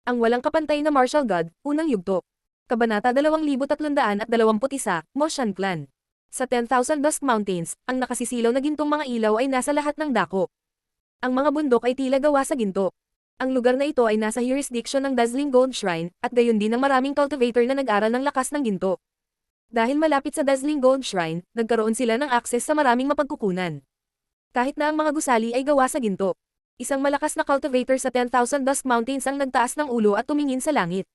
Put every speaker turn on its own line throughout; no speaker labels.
Ang walang kapantay na martial god, unang yugto. Kabanata 2321, Moshan Clan. Sa 10,000 Dusk Mountains, ang nakasisilaw na gintong mga ilaw ay nasa lahat ng dako. Ang mga bundok ay tila gawa sa ginto. Ang lugar na ito ay nasa jurisdiction ng Dazzling Gold Shrine, at gayon din ng maraming cultivator na nag-aral ng lakas ng ginto. Dahil malapit sa Dazzling Gold Shrine, nagkaroon sila ng akses sa maraming mapagkukunan. Kahit na ang mga gusali ay gawa sa ginto. Isang malakas na cultivator sa 10,000 Dusk Mountains ang nagtaas ng ulo at tumingin sa langit.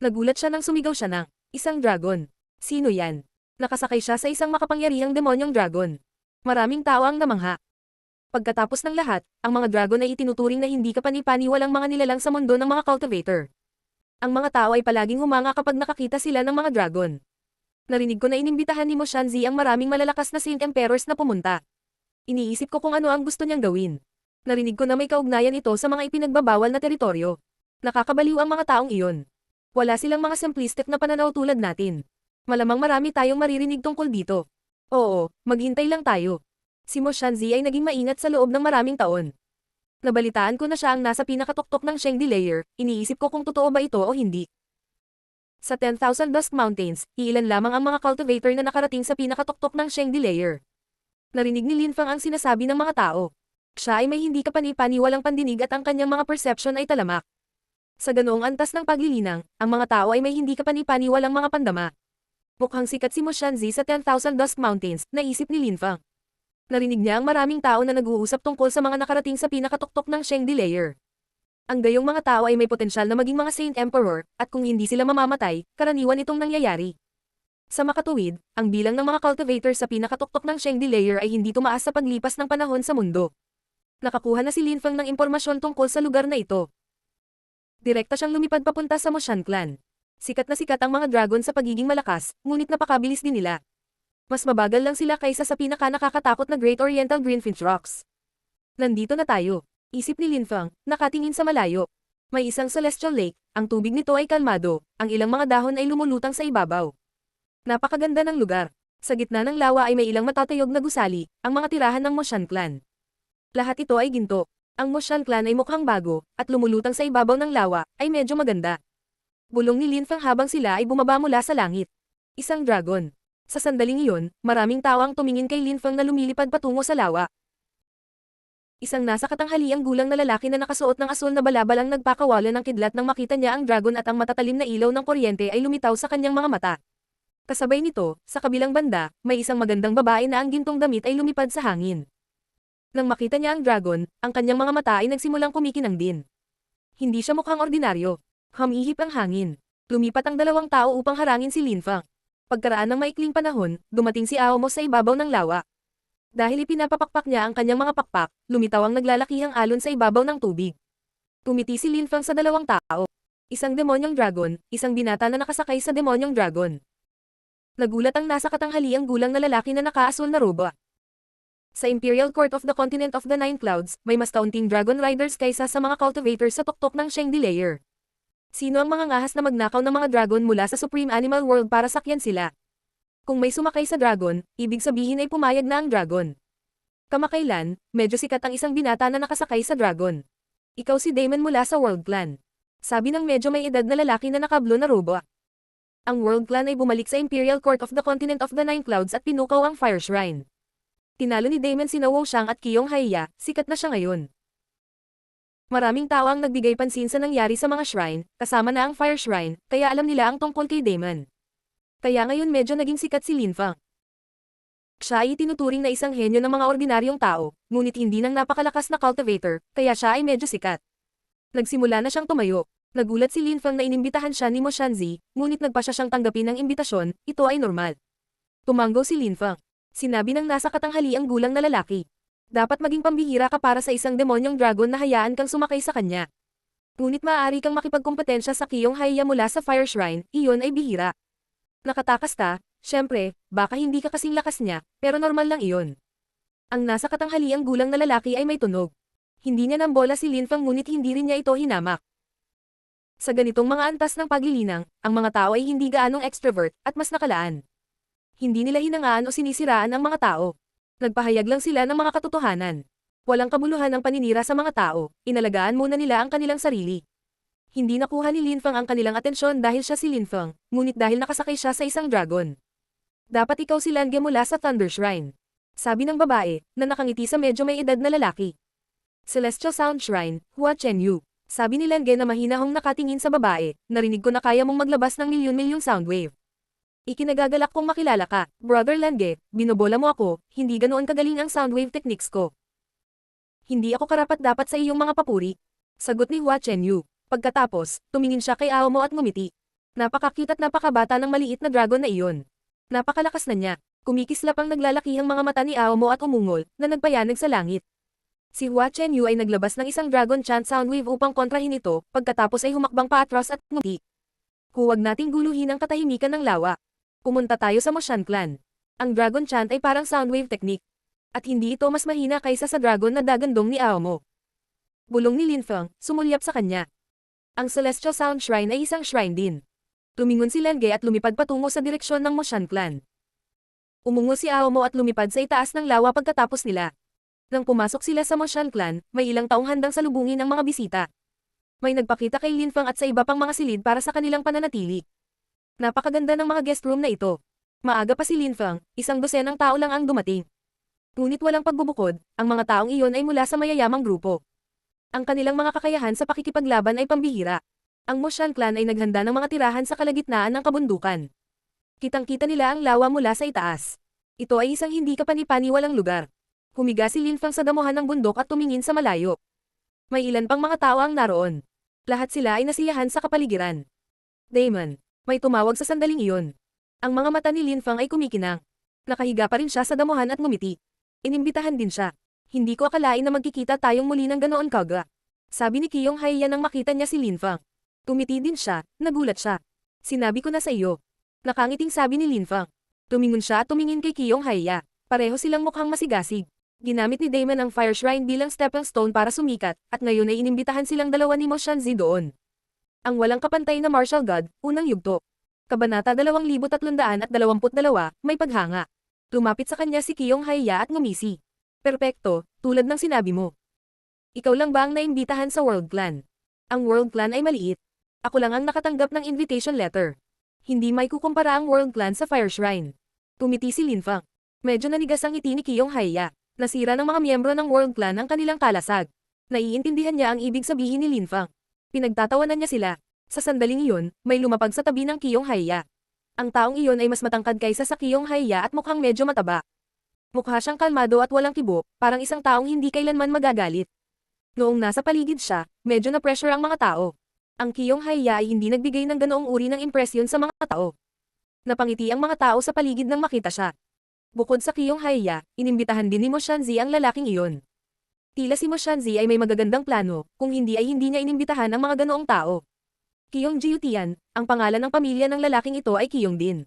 Nagulat siya nang sumigaw siya ng, "Isang dragon. Sino yan?" Nakasakay siya sa isang makapangyarihang demonyong dragon. Maraming tao ang namangha. Pagkatapos ng lahat, ang mga dragon ay itinuturing na hindi kapani-paniwalang mga nilalang sa mundo ng mga cultivator. Ang mga tao ay palaging humanga kapag nakakita sila ng mga dragon. Narinig ko na inimbitahan ni Mo Shanzi ang maraming malalakas na Saint Emperors na pumunta. Iniisip ko kung ano ang gusto niyang gawin. Narinig ko na may kaugnayan ito sa mga ipinagbabawal na teritoryo. Nakakabaliw ang mga taong iyon. Wala silang mga simplistic na pananaw tulad natin. Malamang marami tayong maririnig tungkol dito. Oo, maghintay lang tayo. Si Mo Shanzi ay naging maingat sa loob ng maraming taon. Nabalitaan ko na siya ang nasa pinakatuktok ng Shengdi Layer, iniisip ko kung totoo ba ito o hindi. Sa 10,000 Dusk Mountains, iilan lamang ang mga cultivator na nakarating sa pinakatuktok ng Shengdi Layer. Narinig ni Lin Fang ang sinasabi ng mga tao. Siya ay may hindi kapani-paniwalang pandinig at ang kanyang mga perception ay talamak. Sa ganoong antas ng paglilinang, ang mga tao ay may hindi kapani-paniwalang mga pandama. Mukhang sikat si Mo Shanzi sa 10,000 Dusk Mountains, naisip ni Lin Fang. Narinig niya ang maraming tao na nag-uusap tungkol sa mga nakarating sa pinakatuktok ng Shengdi Layer. Ang gayong mga tao ay may potensyal na maging mga Saint Emperor, at kung hindi sila mamamatay, karaniwan itong nangyayari. Sa makatuwid, ang bilang ng mga cultivators sa pinakatuktok ng Shengdi Layer ay hindi tumaas sa paglipas ng panahon sa mundo. Nakakuha na si Lin Fang ng impormasyon tungkol sa lugar na ito. Direkta siyang lumipad papunta sa Moshan Clan. Sikat na sikat ang mga dragon sa pagiging malakas, ngunit napakabilis din nila. Mas mabagal lang sila kaysa sa pinaka-nakakatakot na Great Oriental Greenfinch Rocks. Nandito na tayo, isip ni Lin Fang, nakatingin sa malayo. May isang celestial lake, ang tubig nito ay kalmado, ang ilang mga dahon ay lumulutang sa ibabaw. Napakaganda ng lugar. Sa gitna ng lawa ay may ilang matatayog na gusali, ang mga tirahan ng Moshan Clan. Lahat ito ay ginto. Ang Moshan Clan ay mukhang bago, at lumulutang sa ibabaw ng lawa, ay medyo maganda. Bulong ni Lin Fang habang sila ay bumaba mula sa langit. Isang dragon. Sa sandaling iyon, maraming tao ang tumingin kay Lin Fang na lumilipad patungo sa lawa. Isang nasa katanghaliang gulang na lalaki na nakasuot ng asul na balabal ang nagpakawalan ng kidlat nang makita niya ang dragon at ang matatalim na ilaw ng kuryente ay lumitaw sa kanyang mga mata. Kasabay nito, sa kabilang banda, may isang magandang babae na ang gintong damit ay lumipad sa hangin. Nang makita niya ang dragon, ang kanyang mga mata ay nagsimulang kumikinang din. Hindi siya mukhang ordinaryo. Humihip ang hangin. Lumipat ang dalawang tao upang harangin si Lin Fang. Pagkaraan ng maikling panahon, dumating si Aomos sa ibabaw ng lawa. Dahil ipinapapakpak niya ang kanyang mga pakpak, lumitaw ang naglalakihang alon sa ibabaw ng tubig. Tumiti si Lin Fang sa dalawang tao. Isang demonyong dragon, isang binata na nakasakay sa demonyong dragon. Nagulat ang nasa katanghaliang gulang na lalaki na nakaasul na roba. Sa Imperial Court of the Continent of the Nine Clouds, may mas kaunting dragon riders kaysa sa mga cultivators sa tuktok ng Shengdi Layer. Sino ang mga ngahas na magnakaw ng mga dragon mula sa Supreme Animal World para sakyan sila? Kung may sumakay sa dragon, ibig sabihin ay pumayag na ang dragon. Kamakailan, medyo sikat ang isang binata na nakasakay sa dragon. Ikaw si Damon mula sa World Clan. Sabi ng medyo may edad na lalaki na nakablo na robo. Ang World Clan ay bumalik sa Imperial Court of the Continent of the Nine Clouds at pinukaw ang Fire Shrine. Tinalo ni Damon sina Wou Xiang at Qiyong Haiya, sikat na siya ngayon. Maraming tao ang nagbigay pansin sa nangyari sa mga shrine, kasama na ang Fire Shrine, kaya alam nila ang tungkol kay Damon. Kaya ngayon medyo naging sikat si Lin Fang. Siya ay tinuturing na isang henyo ng mga ordinaryong tao, ngunit hindi ng napakalakas na cultivator, kaya siya ay medyo sikat. Nagsimula na siyang tumayo. Nagulat si Lin Fang na inimbitahan siya ni Mo Shanzi, ngunit nagpa siya siyang tanggapin ng imbitasyon, ito ay normal. Tumanggo si Lin Fang. Sinabi ng nasa katanghaliang gulang na lalaki. Dapat maging pambihira ka para sa isang demonyong dragon na hayaan kang sumakay sa kanya. Ngunit maaari kang makipagkompetensya sa Qiyong Haiya mula sa Fire Shrine, iyon ay bihira. Nakatakas ka, syempre, baka hindi ka kasing lakas niya, pero normal lang iyon. Ang nasa katanghaliang gulang na lalaki ay may tunog. Hindi niya nambola si Lin Fang ngunit hindi rin niya ito hinamak. Sa ganitong mga antas ng paglilinang, ang mga tao ay hindi gaanong extrovert at mas nakalaan. Hindi nila hinangaan o sinisiraan ang mga tao. Nagpahayag lang sila ng mga katotohanan. Walang kabuluhan ang paninira sa mga tao, inalagaan muna nila ang kanilang sarili. Hindi nakuha ni Linfang ang kanilang atensyon dahil siya si Linfang, ngunit dahil nakasakay siya sa isang dragon. Dapat ikaw si Lange mula sa Thunder Shrine. Sabi ng babae, na nakangiti sa medyo may edad na lalaki. Celestial Sound Shrine, Hua Chenyu. Sabi ni Lange na mahinahong nakatingin sa babae, narinig ko na kaya mong maglabas ng milyon-milyong soundwave. Ikinagagalak kong makilala ka, Brother Lange, binobola mo ako, hindi ganoon kagaling ang soundwave techniques ko. Hindi ako karapat-dapat sa iyong mga papuri. Sagot ni Hua Chenyu. Pagkatapos, tumingin siya kay Aomo at ngumiti. Napaka-cute at napakabata ng maliit na dragon na iyon. Napakalakas na niya. Kumikislap ang naglalakihang mga mata ni Aomo at umungol, na nagpayanag sa langit. Si Hua Chenyu ay naglabas ng isang dragon chant soundwave upang kontrahin ito, pagkatapos ay humakbang paatras at ngumiti. Huwag nating guluhin ang katahimikan ng lawa. Pumunta tayo sa Moshan Clan. Ang dragon chant ay parang soundwave technique. At hindi ito mas mahina kaysa sa dragon na dagandong ni Aomo. Bulong ni Linfang, sumulyap sa kanya. Ang Celestial Sound Shrine ay isang shrine din. Tumingon si Lange at lumipad patungo sa direksyon ng Moshan Clan. Umungo si Aomo at lumipad sa itaas ng lawa pagkatapos nila. Nang pumasok sila sa Moshan Clan, may ilang taong handang salubungin ang mga bisita. May nagpakita kay Linfang at sa iba pang mga silid para sa kanilang pananatili. Napakaganda ng mga guest room na ito. Maaga pa si Linfang, 100 tao lang ang dumating. Ngunit walang pagbubukod, ang mga taong iyon ay mula sa mayayamang grupo. Ang kanilang mga kakayahan sa pakikipaglaban ay pambihira. Ang Moshan Clan ay naghanda ng mga tirahan sa kalagitnaan ng kabundukan. Kitang-kita nila ang lawa mula sa itaas. Ito ay isang hindi kapani-paniwalang lugar. Humiga si Linfang sa damuhan ng bundok at tumingin sa malayo. May ilan pang mga tao ang naroon. Lahat sila ay nasiyahan sa kapaligiran. Damon, may tumawag sa sandaling iyon. Ang mga mata ni Linfang ay kumikinang. Nakahiga pa rin siya sa damuhan at ngumiti. Inimbitahan din siya. Hindi ko akalain na magkikita tayong muli ng ganoon kaga. Sabi ni Qiyong Haiya nang makita niya si Linfang. Tumiti din siya, nagulat siya. Sinabi ko na sa iyo. Nakangiting sabi ni Linfang. Tumingon siya at tumingin kay Qiyong Haiya. Pareho silang mukhang masigasig. Ginamit ni Damon ang Fire Shrine bilang stepping stone para sumikat, at ngayon ay inimbitahan silang dalawa ni Mo Shanzi doon. Ang walang kapantay na martial god, unang yugto. Kabanata 2322, may paghanga. Lumapit sa kanya si Qiyong Haiya at ngumisi. Perpekto, tulad ng sinabi mo. Ikaw lang ba ang naimbitahan sa World Clan? Ang World Clan ay maliit. Ako lang ang nakatanggap ng invitation letter. Hindi may kukumpara ang World Clan sa Fire Shrine. Tumiti si Linfang. Medyo nanigas ang ngiti ni Qiyong Haiya. Nasira ng mga miyembro ng World Clan ang kanilang kalasag. Naiintindihan niya ang ibig sabihin ni Linfang. Pinagtatawanan niya sila. Sa sandaling iyon, may lumapag sa tabi ng Qiyong Haiya. Ang taong iyon ay mas matangkad kaysa sa Qiyong Haiya at mukhang medyo mataba. Mukha siyang kalmado at walang kibo, parang isang taong hindi kailanman magagalit. Noong nasa paligid siya, medyo na-pressure ang mga tao. Ang Qiyong Haiya ay hindi nagbigay ng ganoong uri ng impresyon sa mga tao. Napangiti ang mga tao sa paligid nang makita siya. Bukod sa Qiyong Haiya, inimbitahan din ni Mo Shanzi ang lalaking iyon. Tila si Mo Shanzi ay may magagandang plano, kung hindi ay hindi niya inimbitahan ang mga ganoong tao. Qiyong Jiutian, ang pangalan ng pamilya ng lalaking ito ay Qiyong din.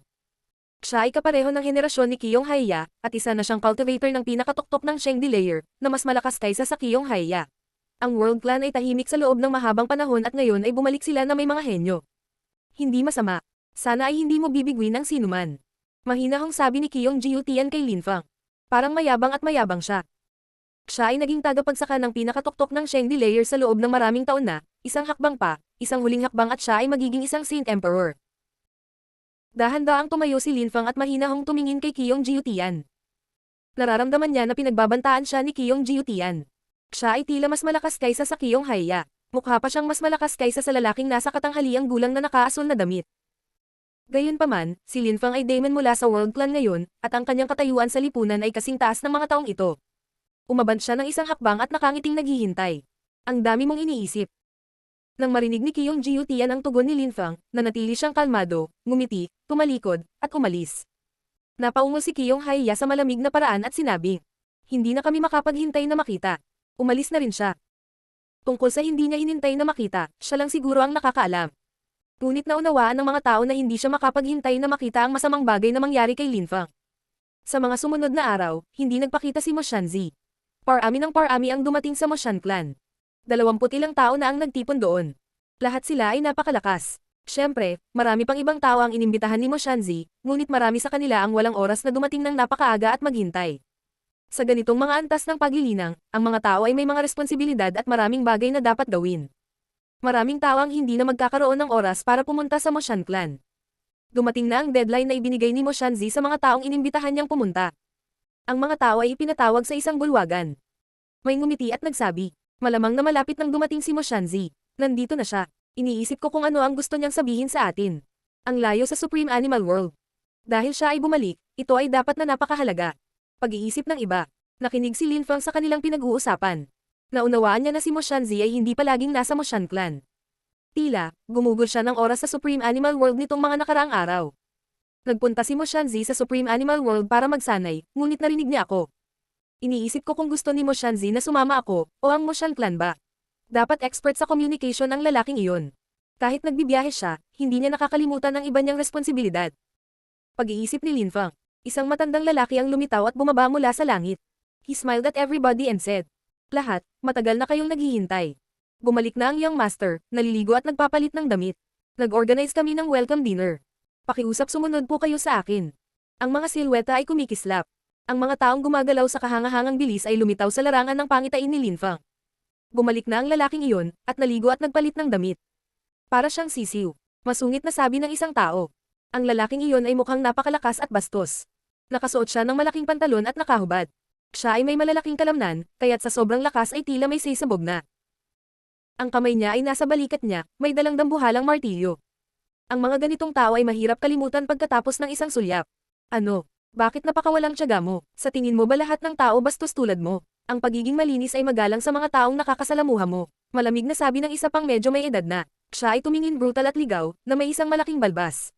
Siya ay kapareho ng henerasyon ni Qiyong Haiya, at isa na siyang cultivator ng pinakatuktok ng Shengdi layer, na mas malakas kaysa sa Qiyong Haiya. Ang World Clan ay tahimik sa loob ng mahabang panahon at ngayon ay bumalik sila na may mga henyo. Hindi masama. Sana ay hindi mo bibigwin ang sinuman. Mahinahong sabi ni Qiyong Jiutian kay Linfang. Parang mayabang at mayabang siya. Siya ay naging tagapagsaka ng pinakatuktok ng Shengdi layer sa loob ng maraming taon na, isang hakbang pa, isang huling hakbang at siya ay magiging isang Saint Emperor. Dahan-daang tumayo si Linfang at mahinahong tumingin kay Qiyong Jiutian. Nararamdaman niya na pinagbabantaan siya ni Qiyong Jiutian. Siya ay tila mas malakas kaysa sa Qiyong Haiya. Mukha pa siyang mas malakas kaysa sa lalaking nasa katanghaliang gulang na nakaasul na damit. Gayunpaman, si Linfang ay Damon mula sa World Clan ngayon, at ang kanyang katayuan sa lipunan ay kasing taas ng mga taong ito. Umabant siya ng isang hakbang at nakangiting naghihintay. Ang dami mong iniisip. Nang marinig ni Qiyong Jiutian ang tugon ni Linfang, nanatili siyang kalmado, ngumiti, tumalikod, at umalis. Napaungol si Qiyong Haiya sa malamig na paraan at sinabi, "Hindi na kami makapaghintay na makita." Umalis na rin siya. Tungkol sa hindi niya hinintay na makita, siya lang siguro ang nakakaalam. Ngunit naunawaan ng mga tao na hindi siya makapaghintay na makita ang masamang bagay na mangyari kay Linfang. Sa mga sumunod na araw, hindi nagpakita si Mo Shanzi. Parami ng parami ang dumating sa Moshan Clan. 20 ilang tao na ang nagtipon doon. Lahat sila ay napakalakas. Siyempre, marami pang ibang tao ang inimbitahan ni Mo Shanzi, ngunit marami sa kanila ang walang oras na dumating ng napakaaga at maghintay. Sa ganitong mga antas ng paglilinang, ang mga tao ay may mga responsibilidad at maraming bagay na dapat gawin. Maraming tao ang hindi na magkakaroon ng oras para pumunta sa Moshan Clan. Dumating na ang deadline na ibinigay ni Mo Shanzi sa mga taong inimbitahan niyang pumunta. Ang mga tao ay ipinatawag sa isang bulwagan. May ngumiti at nagsabi, malamang na malapit nang dumating si Mo Shanzi. Nandito na siya. Iniisip ko kung ano ang gusto niyang sabihin sa atin. Ang layo sa Supreme Animal World. Dahil siya ay bumalik, ito ay dapat na napakahalaga. Pag-iisip ng iba. Nakinig si Lin Feng sa kanilang pinag-uusapan. Naunawaan niya na si Mo Shanzi ay hindi palaging nasa Moshan Clan. Tila, gumugol siya ng oras sa Supreme Animal World nitong mga nakaraang araw. Nagpunta si Mo Shanzi sa Supreme Animal World para magsanay, ngunit narinig niya ako. Iniisip ko kung gusto ni Mo Shanzi na sumama ako, o ang Moshan Clan ba. Dapat expert sa communication ang lalaking iyon. Kahit nagbibiyahe siya, hindi niya nakakalimutan ang iba niyang responsibilidad. Pag-iisip ni Lin Feng, isang matandang lalaki ang lumitaw at bumaba mula sa langit. He smiled at everybody and said, lahat, matagal na kayong naghihintay. Bumalik na ang young master, naliligo at nagpapalit ng damit. Nag-organize kami ng welcome dinner. Pakiusap sumunod po kayo sa akin. Ang mga silweta ay kumikislap. Ang mga taong gumagalaw sa kahangahangang bilis ay lumitaw sa larangan ng pangitain ni Lin Feng. Bumalik na ang lalaking iyon, at naligo at nagpalit ng damit. Para siyang sisiw. Masungit na sabi ng isang tao. Ang lalaking iyon ay mukhang napakalakas at bastos. Nakasuot siya ng malaking pantalon at nakahubad. Siya ay may malalaking kalamnan, kaya't sa sobrang lakas ay tila may sisabog na. Ang kamay niya ay nasa balikat niya, may dalang dambuhalang martilyo. Ang mga ganitong tao ay mahirap kalimutan pagkatapos ng isang sulyap. Ano? Bakit napakawalang tiyaga mo? Sa tingin mo ba lahat ng tao bastos tulad mo? Ang pagiging malinis ay magalang sa mga taong nakakasalamuha mo. Malamig na sabi ng isa pang medyo may edad na. Siya ay tumingin brutal at ligaw, na may isang malaking balbas.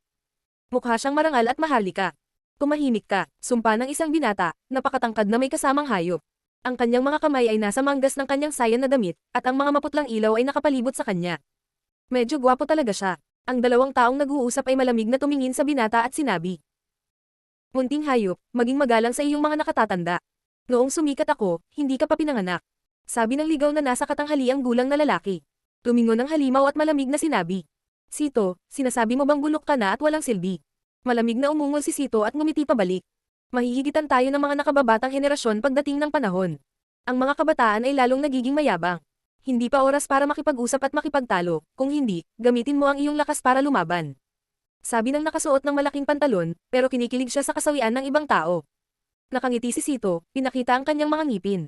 Mukha siyang marangal at maharlika. Tumahimik ka, sumpa ng isang binata, napakatangkad na may kasamang hayop. Ang kanyang mga kamay ay nasa manggas ng kanyang sayan na damit, at ang mga maputlang ilaw ay nakapalibot sa kanya. Medyo gwapo talaga siya. Ang dalawang taong nag-uusap ay malamig na tumingin sa binata at sinabi, munting hayop, maging magalang sa iyong mga nakatatanda. Noong sumikat ako, hindi ka pa pinanganak. Sabi ng ligaw na nasa katanghaliang gulang na lalaki. Tumingon ng halimaw at malamig na sinabi, Sito, sinasabi mo bang bulok ka na at walang silbi? Malamig na umungol si Sito at ngumiti pabalik. Mahihigitan tayo ng mga nakababatang henerasyon pagdating ng panahon. Ang mga kabataan ay lalong nagiging mayabang. Hindi pa oras para makipag-usap at makipagtalo, kung hindi, gamitin mo ang iyong lakas para lumaban. Sabi ng nakasuot ng malaking pantalon, pero kinikilig siya sa kasawian ng ibang tao. Nakangiti si Sito, pinakita ang kanyang mga ngipin.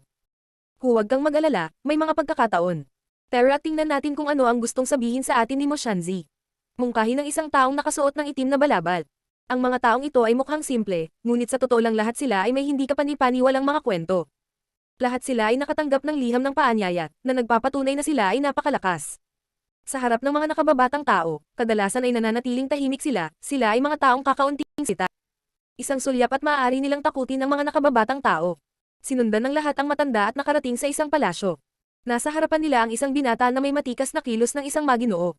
Huwag kang mag-alala, may mga pagkakataon. Tara, tingnan natin kung ano ang gustong sabihin sa atin ni Mo Shanzi. Mungkahi ng isang taong nakasuot ng itim na balabal. Ang mga taong ito ay mukhang simple, ngunit sa totoo lang lahat sila ay may hindi kapani-paniwalang mga kwento. Lahat sila ay nakatanggap ng liham ng paanyaya, na nagpapatunay na sila ay napakalakas. Sa harap ng mga nakababatang tao, kadalasan ay nananatiling tahimik sila ay mga taong kakaunting sita. Isang sulyap at maaari nilang takutin ng mga nakababatang tao. Sinundan ng lahat ang matanda at nakarating sa isang palasyo. Nasa harapan nila ang isang binata na may matikas na kilos ng isang maginoo.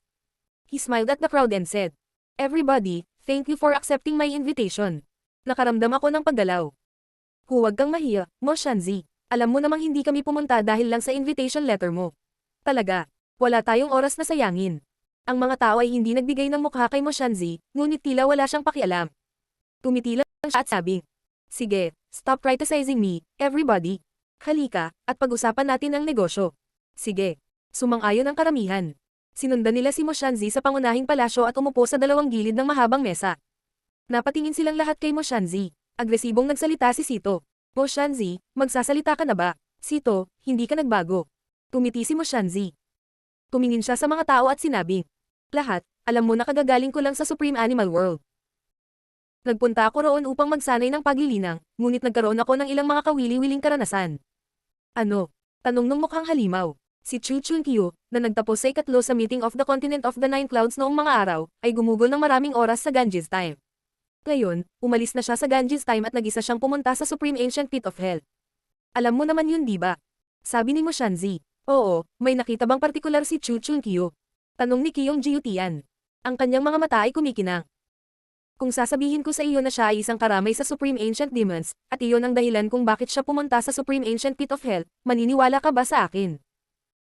He smiled at the crowd and said, everybody, thank you for accepting my invitation. Nakaramdam ako ng paggalaw. Huwag kang mahiya, Mo Shanzi. Alam mo namang hindi kami pumunta dahil lang sa invitation letter mo. Talaga, wala tayong oras na sayangin. Ang mga tao ay hindi nagbigay ng mukha kay Mo Shanzi, ngunit tila wala siyang pakialam. Tumitila lang siya at sabi, sige, stop criticizing me, everybody. Halika, at pag-usapan natin ang negosyo. Sige. Sumang-ayon ang karamihan. Sinundan nila si Mo Shanzi sa pangunahing palasyo at umupo sa dalawang gilid ng mahabang mesa. Napatingin silang lahat kay Mo Shanzi. Agresibong nagsalita si Sito. Mo Shanzi, magsasalita ka na ba? Sito, hindi ka nagbago. Tumiti si Mo Shanzi. Tumingin siya sa mga tao at sinabi, lahat, alam mo na kagagaling ko lang sa Supreme Animal World. Nagpunta ako roon upang magsanay ng paglilinang, ngunit nagkaroon ako ng ilang mga kawili-wiling karanasan. Ano? Tanong nung mukhang halimaw. Si Chu Chunkyu, na nagtapos sa ikatlo sa meeting of the Continent of the Nine Clouds noong mga araw, ay gumugol ng maraming oras sa Ganges Time. Ngayon, umalis na siya sa Ganges Time at nag-isa siyang pumunta sa Supreme Ancient Pit of Hell. Alam mo naman yun, di ba? Sabi ni Mo Shanzi. Oo, may nakita bang partikular si Chu Chunkyu? Tanong ni Kyong Jiutian. Ang kanyang mga mata ay kumikinang. Kung sasabihin ko sa iyo na siya ay isang karamay sa Supreme Ancient Demons, at iyon ang dahilan kung bakit siya pumunta sa Supreme Ancient Pit of Hell, maniniwala ka ba sa akin?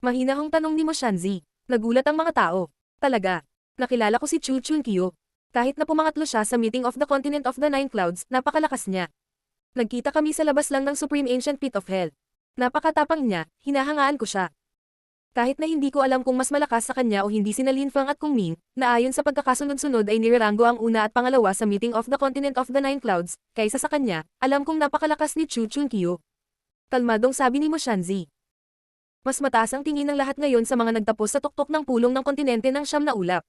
Mahinahong tanong ni Mo Shanzi. Nagulat ang mga tao. Talaga. Nakilala ko si Chu Chunkyu. Kahit na pumangatlo siya sa meeting of the Continent of the Nine Clouds, napakalakas niya. Nagkita kami sa labas lang ng Supreme Ancient Pit of Hell. Napakatapang niya, hinahangaan ko siya. Kahit na hindi ko alam kung mas malakas sa kanya o hindi sina Lin Fang at Kung Ming, na ayon sa pagkakasunod-sunod ay niranggo ang una at pangalawa sa Meeting of the Continent of the Nine Clouds, kaysa sa kanya, alam kong napakalakas ni Chu Chunkyo. Kalmadong sabi ni Mo Shanzi. Mas mataas ang tingin ng lahat ngayon sa mga nagtapos sa tuktok ng pulong ng kontinente ng siyam na ulap.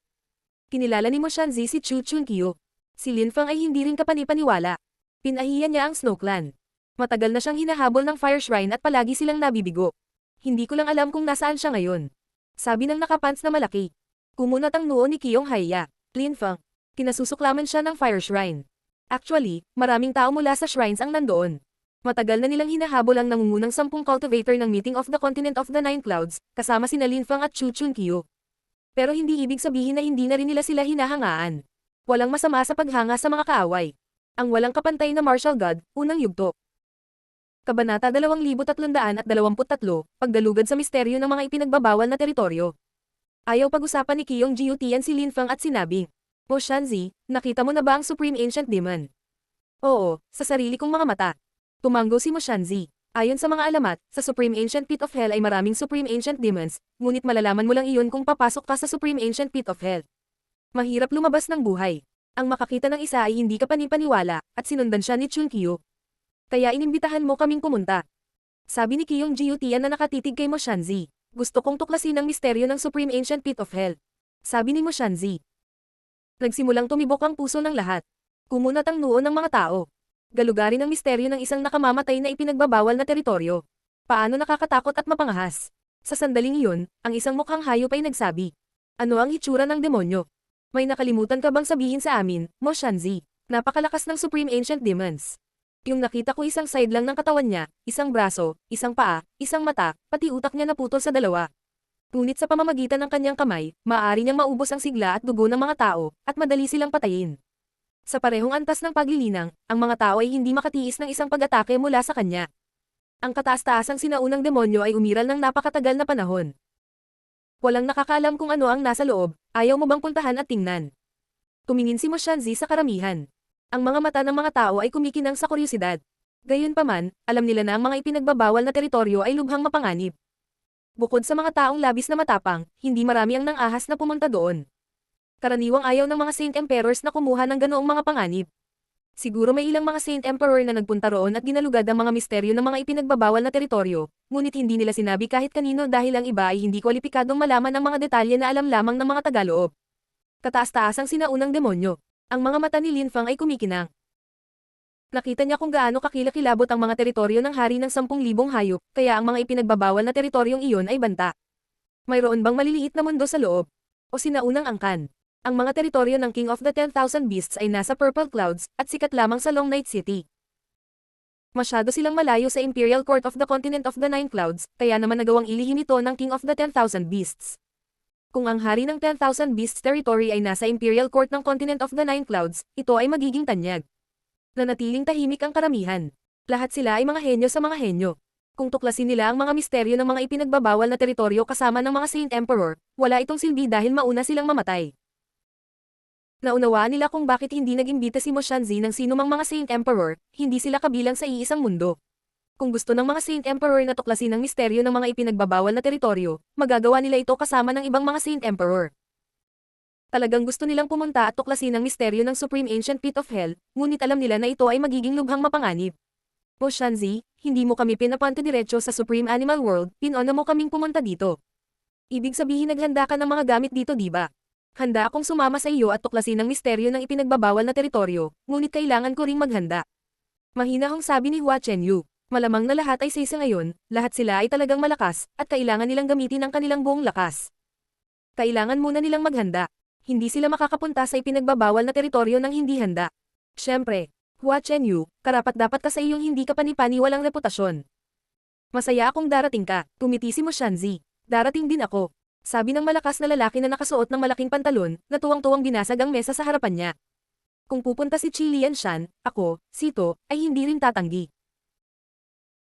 Kinilala ni Mo Shanzi si Chu Chunkyo. Si Lin Fang ay hindi rin kapanipaniwala. Pinahiya niya ang Snow Clan. Matagal na siyang hinahabol ng Fire Shrine at palagi silang nabibigo. Hindi ko lang alam kung nasaan siya ngayon. Sabi ng nakapants na malaki. Kumunat ang noo ni Qiyong Haiya. Lin Fang. Kinasusuklaman siya ng Fire Shrine. Actually, maraming tao mula sa shrines ang nandoon. Matagal na nilang hinahabol ang nangungunang 10 cultivator ng Meeting of the Continent of the Nine Clouds, kasama sina Lin Fang at Chu Chunkyo. Pero hindi ibig sabihin na hindi na rin nila sila hinahangaan. Walang masama sa paghanga sa mga kaaway. Ang walang kapantay na martial god, unang yugto. Kabanata 2323, Pagdalugad sa misteryo ng mga ipinagbabawal na teritoryo. Ayaw pag-usapan ni Qiyong Jiutian si Lin Fang at sinabing, Mo Shanzi, nakita mo na ba ang Supreme Ancient Demon? Oo, sa sarili kong mga mata. Tumanggo si Mo Shanzi. Ayon sa mga alamat, sa Supreme Ancient Pit of Hell ay maraming Supreme Ancient Demons, ngunit malalaman mo lang iyon kung papasok ka sa Supreme Ancient Pit of Hell. Mahirap lumabas ng buhay. Ang makakita ng isa ay hindi ka panipaniwala, at sinundan siya ni Chunkyo. Kaya inimbitahan mo kaming pumunta. Sabi ni Qiyong Jiutian na nakatitig kay Mo Shanzi. Gusto kong tuklasin ang misteryo ng Supreme Ancient Pit of Hell. Sabi ni Mo Shanzi. Nagsimulang tumibok ang puso ng lahat. Kumunat ang noo ng mga tao. Galugarin ang misteryo ng isang nakamamatay na ipinagbabawal na teritoryo. Paano nakakatakot at mapangahas? Sa sandaling iyon, ang isang mukhang hayop ay nagsabi. Ano ang hitsura ng demonyo? May nakalimutan ka bang sabihin sa amin, Mo Shanzi? Napakalakas ng Supreme Ancient Demons. Yung nakita ko isang side lang ng katawan niya, isang braso, isang paa, isang mata, pati utak niya naputol sa dalawa. Ngunit sa pamamagitan ng kanyang kamay, maaari niyang maubos ang sigla at dugo ng mga tao, at madali silang patayin. Sa parehong antas ng paglilinang, ang mga tao ay hindi makatiis ng isang pag-atake mula sa kanya. Ang kataas-taasang sinaunang demonyo ay umiral ng napakatagal na panahon. Walang nakakaalam kung ano ang nasa loob, ayaw mo bang puntahan at tingnan? Tumingin si Mo Shanzi sa karamihan. Ang mga mata ng mga tao ay kumikinang sa kuryosidad. Gayunpaman, alam nila na ang mga ipinagbabawal na teritoryo ay lubhang mapanganib. Bukod sa mga taong labis na matapang, hindi marami ang nang-ahas na pumunta doon. Karaniwang ayaw ng mga Saint Emperors na kumuha ng ganoong mga panganib. Siguro may ilang mga Saint Emperor na nagpunta roon at ginalugad ang mga misteryo ng mga ipinagbabawal na teritoryo, ngunit hindi nila sinabi kahit kanino dahil ang iba ay hindi kwalipikadong malaman ang mga detalye na alam lamang ng mga tagaloob. Kataas-taasang sinaunang demonyo. Ang mga mata ni Lin Fang ay kumikinang. Nakita niya kung gaano kakilakilabot ang mga teritoryo ng hari ng 10,000 hayop, kaya ang mga ipinagbabawal na teritoryong iyon ay banta. Mayroon bang maliliit na mundo sa loob? O sinaunang angkan? Ang mga teritoryo ng King of the 10,000 Beasts ay nasa Purple Clouds, at sikat lamang sa Long Night City. Masyado silang malayo sa Imperial Court of the Continent of the Nine Clouds, kaya naman nagawang ilihim ito ng King of the 10,000 Beasts. Kung ang hari ng 10,000 Beasts territory ay nasa Imperial Court ng Continent of the Nine Clouds, ito ay magiging tanyag. Nanatiling tahimik ang karamihan. Lahat sila ay mga henyo sa mga henyo. Kung tuklasin nila ang mga misteryo ng mga ipinagbabawal na teritoryo kasama ng mga Saint Emperor, wala itong silbi dahil mauna silang mamatay. Naunawaan nila kung bakit hindi nag-imbita si Mo Shanzi ng sinumang mga Saint Emperor, hindi sila kabilang sa iisang mundo. Kung gusto ng mga Saint Emperor na tuklasin ang misteryo ng mga ipinagbabawal na teritoryo, magagawa nila ito kasama ng ibang mga Saint Emperor. Talagang gusto nilang pumunta at tuklasin ang misteryo ng Supreme Ancient Pit of Hell, ngunit alam nila na ito ay magiging lubhang mapanganib. Mo Shanzi, hindi mo kami pinapunta diretso sa Supreme Animal World, pinuna mo kaming pumunta dito. Ibig sabihin naghanda ka ng mga gamit dito diba? Handa akong sumama sa iyo at tuklasin ang misteryo ng ipinagbabawal na teritoryo, ngunit kailangan ko ring maghanda. Mahinahong sabi ni Hua Chenyu. Malamang na lahat ay sa ngayon, lahat sila ay talagang malakas, at kailangan nilang gamitin ang kanilang buong lakas. Kailangan muna nilang maghanda. Hindi sila makakapunta sa ipinagbabawal na teritoryo ng hindi handa. Siyempre, Hua Chenyu, karapat-dapat ka sa iyong hindi ka panipaniwalang reputasyon. Masaya akong darating ka, tumiti si Mo Shanzi. Darating din ako. Sabi ng malakas na lalaki na nakasuot ng malaking pantalon, na tuwang-tuwang binasag ang mesa sa harapan niya. Kung pupunta si Qi Lianshan, ako, Sito, ay hindi rin tatanggi.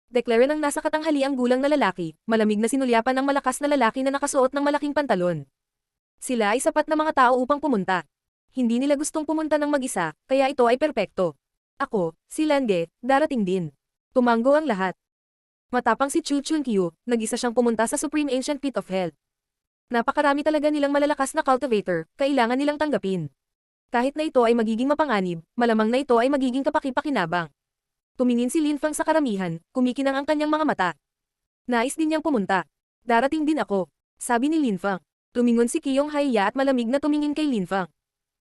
Deklara ng nasa katanghali ang gulang na lalaki, malamig na sinulyapan ng malakas na lalaki na nakasuot ng malaking pantalon. Sila ay sapat na mga tao upang pumunta. Hindi nila gustong pumunta ng mag-isa, kaya ito ay perpekto. Ako, si Lange, darating din. Tumanggo ang lahat. Matapang si Chu Chunkyu, nag-isa siyang pumunta sa Supreme Ancient Pit of Hell. Napakarami talaga nilang malalakas na cultivator, kailangan nilang tanggapin. Kahit na ito ay magiging mapanganib, malamang na ito ay magiging kapaki-pakinabang. Tumingin si Lin Fang sa karamihan, kumikinang ang kanyang mga mata. Nais din niyang pumunta. Darating din ako, sabi ni Lin Fang. Tumingon si Qiyong Haiya at malamig na tumingin kay Lin Fang.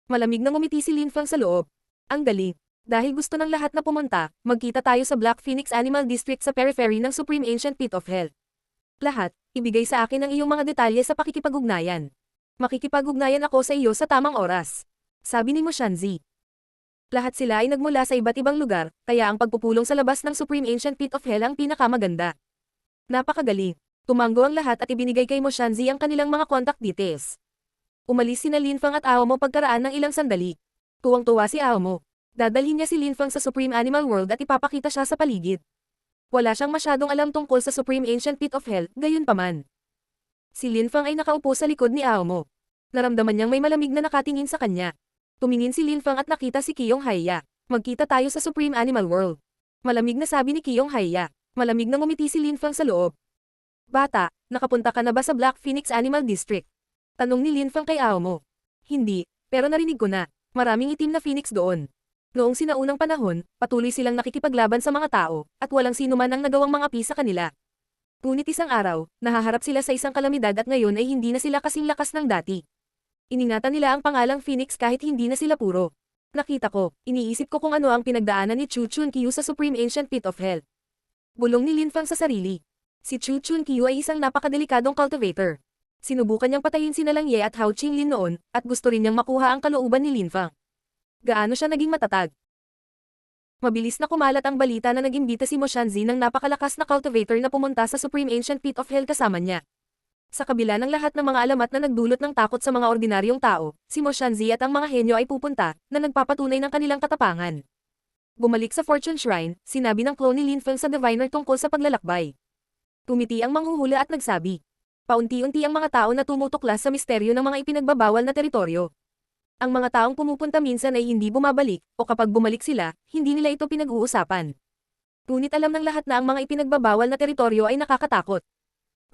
Malamig na ngumiti si Lin Fang sa loob. Ang galing. Dahil gusto ng lahat na pumunta, magkita tayo sa Black Phoenix Animal District sa periphery ng Supreme Ancient Pit of Hell. Lahat, ibigay sa akin ang iyong mga detalye sa pakikipag-ugnayan. Makikipag-ugnayan ako sa iyo sa tamang oras, sabi ni Mo Shanzi. Lahat sila ay nagmula sa iba't ibang lugar, kaya ang pagpupulong sa labas ng Supreme Ancient Pit of Hell ang pinakamaganda. Napakagaling. Tumango ang lahat at ibinigay kay Mo Shanzi ang kanilang mga contact details. Umalis sina Lin Fang at Aomo pagkaraan ng ilang sandali. Tuwang-tuwa si Aomo. Dadalhin niya si Lin Fang sa Supreme Animal World at ipapakita siya sa paligid. Wala siyang masyadong alam tungkol sa Supreme Ancient Pit of Hell, gayunpaman. Si Lin Fang ay nakaupo sa likod ni Aomo. Naramdaman niyang may malamig na nakatingin sa kanya. Tumingin si Lin Fang at nakita si Qiyong Haiya. Magkita tayo sa Supreme Animal World. Malamig na sabi ni Qiyong Haiya. Malamig na ngumiti si Lin Fang sa loob. Bata, nakapunta ka na ba sa Black Phoenix Animal District? Tanong ni Lin Fang kay Aomo. Hindi, pero narinig ko na. Maraming itim na phoenix doon. Noong sinaunang panahon, patuloy silang nakikipaglaban sa mga tao, at walang sino man ang nagawang mga api sa kanila. Ngunit isang araw, nahaharap sila sa isang kalamidad at ngayon ay hindi na sila kasing lakas ng dati. Iningatan nila ang pangalang Phoenix kahit hindi na sila puro. Nakita ko, iniisip ko kung ano ang pinagdaanan ni Chu Chunkyu sa Supreme Ancient Pit of Hell. Bulong ni Lin Fang sa sarili. Si Chu Chunkyu ay isang napakadelikadong cultivator. Sinubukan niyang patayin si Nalang Ye at Hao Qinglin noon, at gusto rin niyang makuha ang kalooban ni Lin Fang. Gaano siya naging matatag? Mabilis na kumalat ang balita na nag-imbita si Mo Shanzi ng napakalakas na cultivator na pumunta sa Supreme Ancient Pit of Hell kasama niya. Sa kabila ng lahat ng mga alamat na nagdulot ng takot sa mga ordinaryong tao, si Mo Shanzi at ang mga henyo ay pupunta, na nagpapatunay ng kanilang katapangan. Bumalik sa Fortune Shrine, sinabi ng clone ni Lin Feng sa diviner tungkol sa paglalakbay. Tumiti ang manghuhula at nagsabi. Paunti-unti ang mga tao na tumutuklas sa misteryo ng mga ipinagbabawal na teritoryo. Ang mga taong pumupunta minsan ay hindi bumabalik, o kapag bumalik sila, hindi nila ito pinag-uusapan. Ngunit alam ng lahat na ang mga ipinagbabawal na teritoryo ay nakakatakot.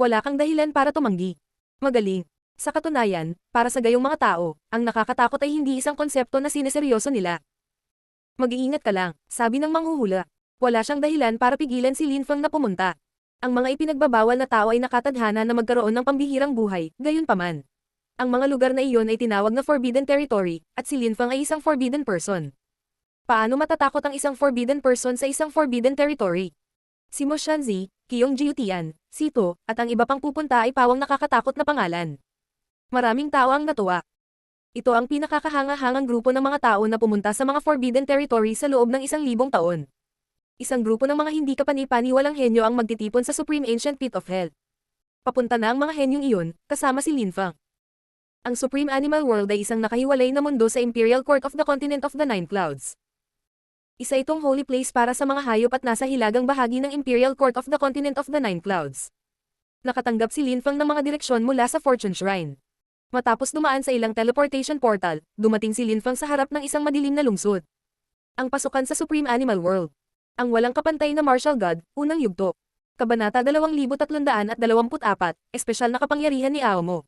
Wala kang dahilan para tumanggi. Magaling. Sa katunayan, para sa gayong mga tao, ang nakakatakot ay hindi isang konsepto na sineseryoso nila. Mag-iingat ka lang, sabi ng manghuhula. Wala siyang dahilan para pigilan si Lin Fang na pumunta. Ang mga ipinagbabawal na tao ay nakatadhana na magkaroon ng pambihirang buhay, gayunpaman. Ang mga lugar na iyon ay tinawag na Forbidden Territory, at si Lin Fang ay isang forbidden person. Paano matatakot ang isang forbidden person sa isang forbidden territory? Si Mo Shanzi, Qiyong Jiutian, Sito, at ang iba pang pupunta ay pawang nakakatakot na pangalan. Maraming tao ang natuwa. Ito ang pinakakahanga-hangang grupo ng mga tao na pumunta sa mga Forbidden Territory sa loob ng 1,000 taon. Isang grupo ng mga hindi kapani-paniwalang henyo ang magtitipon sa Supreme Ancient Pit of Hell. Papunta na ang mga henyong iyon, kasama si Lin Fang. Ang Supreme Animal World ay isang nakahiwalay na mundo sa Imperial Court of the Continent of the Nine Clouds. Isa itong holy place para sa mga hayop at nasa hilagang bahagi ng Imperial Court of the Continent of the Nine Clouds. Nakatanggap si Lin Fang ng mga direksyon mula sa Fortune Shrine. Matapos dumaan sa ilang teleportation portal, dumating si Lin Fang sa harap ng isang madilim na lungsod. Ang pasukan sa Supreme Animal World. Ang walang kapantay na martial god, unang yugto. Kabanata 2324, espesyal na kapangyarihan ni Aomo.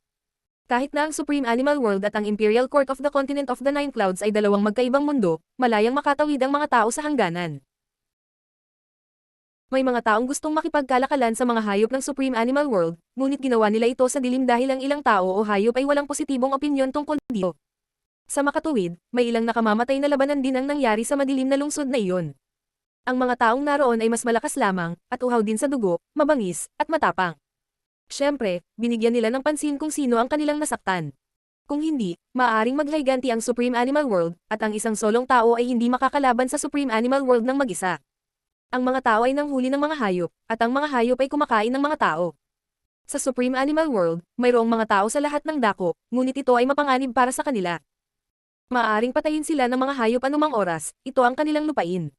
Kahit na ang Supreme Animal World at ang Imperial Court of the Continent of the Nine Clouds ay dalawang magkaibang mundo, malayang makatawid ang mga tao sa hangganan. May mga taong gustong makipagkalakalan sa mga hayop ng Supreme Animal World, ngunit ginawa nila ito sa dilim dahil ang ilang tao o hayop ay walang positibong opinyon tungkol dito. Sa makatuwid, may ilang nakamamatay na labanan din ang nangyari sa madilim na lungsod na iyon. Ang mga taong naroon ay mas malakas lamang, at uhaw din sa dugo, mabangis, at matapang. Siyempre, binigyan nila ng pansin kung sino ang kanilang nasaktan. Kung hindi, maaaring maghayganti ang Supreme Animal World, at ang isang solong tao ay hindi makakalaban sa Supreme Animal World ng mag-isa. Ang mga tao ay nanghuli ng mga hayop, at ang mga hayop ay kumakain ng mga tao. Sa Supreme Animal World, mayroong mga tao sa lahat ng dako, ngunit ito ay mapanganib para sa kanila. Maaaring patayin sila ng mga hayop anumang oras, ito ang kanilang lupain.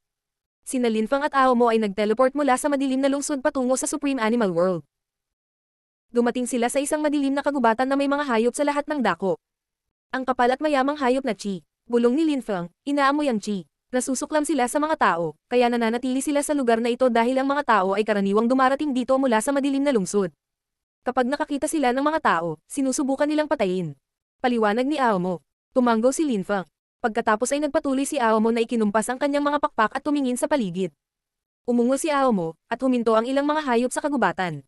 Sina Lin Fang at Aomo ay nag-teleport mula sa madilim na lungsod patungo sa Supreme Animal World. Dumating sila sa isang madilim na kagubatan na may mga hayop sa lahat ng dako. Ang kapal at mayamang hayop na Chi. Bulong ni Lin Fang, inaamoy ang Chi. Nasusuklam sila sa mga tao, kaya nananatili sila sa lugar na ito dahil ang mga tao ay karaniwang dumarating dito mula sa madilim na lungsod. Kapag nakakita sila ng mga tao, sinusubukan nilang patayin. Paliwanag ni Aomo. Tumanggo si Linfang. Pagkatapos ay nagpatuloy si Aomo na ikinumpas ang kanyang mga pakpak at tumingin sa paligid. Umungo si Aomo, at huminto ang ilang mga hayop sa kagubatan.